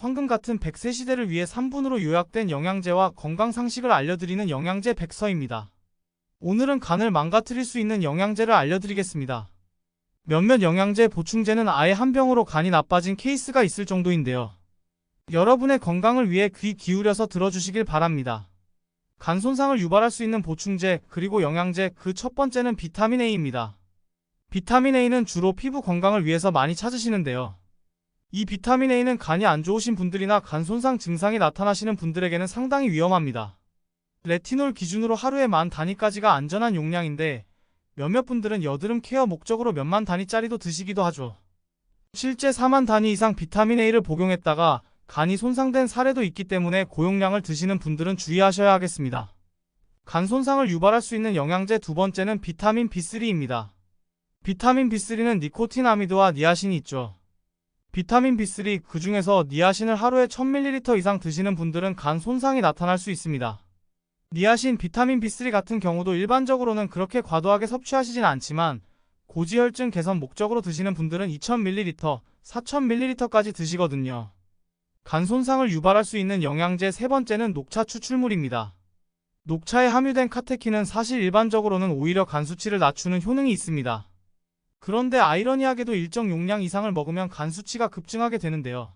황금 같은 100세 시대를 위해 3분으로 요약된 영양제와 건강 상식을 알려드리는 영양제 백서입니다. 오늘은 간을 망가뜨릴 수 있는 영양제를 알려드리겠습니다. 몇몇 영양제 보충제는 아예 한 병으로 간이 나빠진 케이스가 있을 정도인데요. 여러분의 건강을 위해 귀 기울여서 들어주시길 바랍니다. 간 손상을 유발할 수 있는 보충제 그리고 영양제 그 첫 번째는 비타민 A입니다. 비타민 A는 주로 피부 건강을 위해서 많이 찾으시는데요. 이 비타민 A는 간이 안 좋으신 분들이나 간 손상 증상이 나타나시는 분들에게는 상당히 위험합니다. 레티놀 기준으로 하루에 10,000단위까지가 안전한 용량인데 몇몇 분들은 여드름 케어 목적으로 몇만 단위짜리도 드시기도 하죠. 실제 40,000단위 이상 비타민 A를 복용했다가 간이 손상된 사례도 있기 때문에 고용량을 드시는 분들은 주의하셔야 하겠습니다. 간 손상을 유발할 수 있는 영양제 두 번째는 비타민 B3입니다. 비타민 B3는 니코틴아미드와 니아신이 있죠. 비타민 B3 그 중에서 니아신을 하루에 1000ml 이상 드시는 분들은 간 손상이 나타날 수 있습니다. 니아신, 비타민 B3 같은 경우도 일반적으로는 그렇게 과도하게 섭취하시진 않지만 고지혈증 개선 목적으로 드시는 분들은 2000ml, 4000ml까지 드시거든요. 간 손상을 유발할 수 있는 영양제 세 번째는 녹차 추출물입니다. 녹차에 함유된 카테킨은 사실 일반적으로는 오히려 간 수치를 낮추는 효능이 있습니다. 그런데 아이러니하게도 일정 용량 이상을 먹으면 간 수치가 급증하게 되는데요.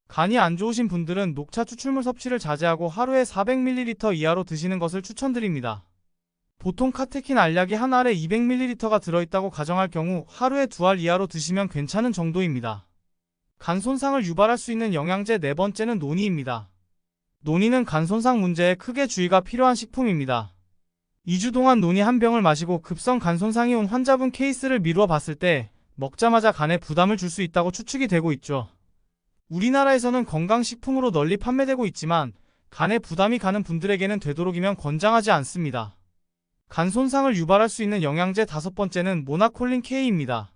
간이 안 좋으신 분들은 녹차 추출물 섭취를 자제하고 하루에 400ml 이하로 드시는 것을 추천드립니다. 보통 카테킨 알약이 한 알에 200ml가 들어있다고 가정할 경우 하루에 2알 이하로 드시면 괜찮은 정도입니다. 간 손상을 유발할 수 있는 영양제 네 번째는 노니입니다. 노니는 간 손상 문제에 크게 주의가 필요한 식품입니다. 2주 동안 노니 한 병을 마시고 급성 간 손상이 온 환자분 케이스를 미루어 봤을 때 먹자마자 간에 부담을 줄 수 있다고 추측이 되고 있죠. 우리나라에서는 건강식품으로 널리 판매되고 있지만 간에 부담이 가는 분들에게는 되도록이면 권장하지 않습니다. 간 손상을 유발할 수 있는 영양제 다섯 번째는 모나콜린 K입니다.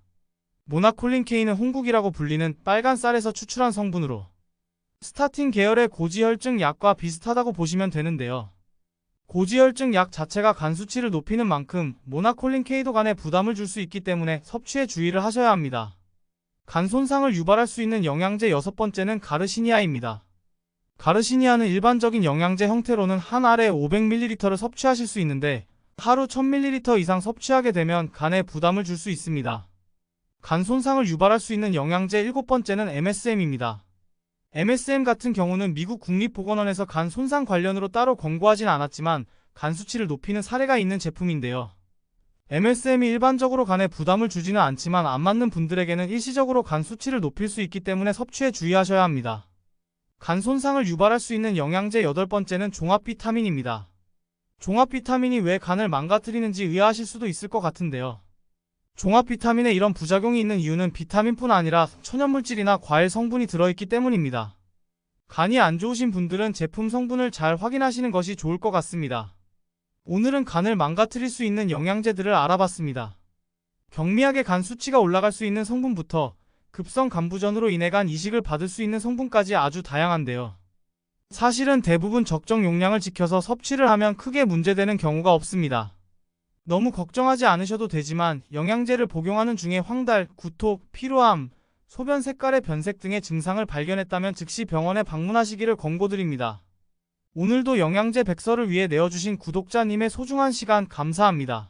모나콜린 K는 홍국이라고 불리는 빨간 쌀에서 추출한 성분으로 스타틴 계열의 고지혈증 약과 비슷하다고 보시면 되는데요. 고지혈증 약 자체가 간 수치를 높이는 만큼 모나콜린 K도 간에 부담을 줄 수 있기 때문에 섭취에 주의를 하셔야 합니다. 간 손상을 유발할 수 있는 영양제 여섯 번째는 가르시니아입니다. 가르시니아는 일반적인 영양제 형태로는 한 알에 500ml를 섭취하실 수 있는데 하루 1000ml 이상 섭취하게 되면 간에 부담을 줄 수 있습니다. 간 손상을 유발할 수 있는 영양제 일곱 번째는 MSM입니다. MSM 같은 경우는 미국 국립보건원에서 간 손상 관련으로 따로 권고하진 않았지만 간 수치를 높이는 사례가 있는 제품인데요. MSM이 일반적으로 간에 부담을 주지는 않지만 안 맞는 분들에게는 일시적으로 간 수치를 높일 수 있기 때문에 섭취에 주의하셔야 합니다. 간 손상을 유발할 수 있는 영양제 여덟 번째는 종합비타민입니다. 종합비타민이 왜 간을 망가뜨리는지 의아하실 수도 있을 것 같은데요. 종합비타민에 이런 부작용이 있는 이유는 비타민뿐 아니라 천연물질이나 과일 성분이 들어있기 때문입니다. 간이 안 좋으신 분들은 제품 성분을 잘 확인하시는 것이 좋을 것 같습니다. 오늘은 간을 망가뜨릴 수 있는 영양제들을 알아봤습니다. 경미하게 간 수치가 올라갈 수 있는 성분부터 급성 간부전으로 인해 간 이식을 받을 수 있는 성분까지 아주 다양한데요. 사실은 대부분 적정 용량을 지켜서 섭취를 하면 크게 문제되는 경우가 없습니다. 너무 걱정하지 않으셔도 되지만 영양제를 복용하는 중에 황달, 구토, 피로함, 소변 색깔의 변색 등의 증상을 발견했다면 즉시 병원에 방문하시기를 권고드립니다. 오늘도 영양제 백서를 위해 내어주신 구독자님의 소중한 시간 감사합니다.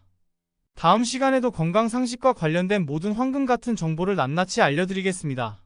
다음 시간에도 건강 상식과 관련된 모든 황금 같은 정보를 낱낱이 알려드리겠습니다.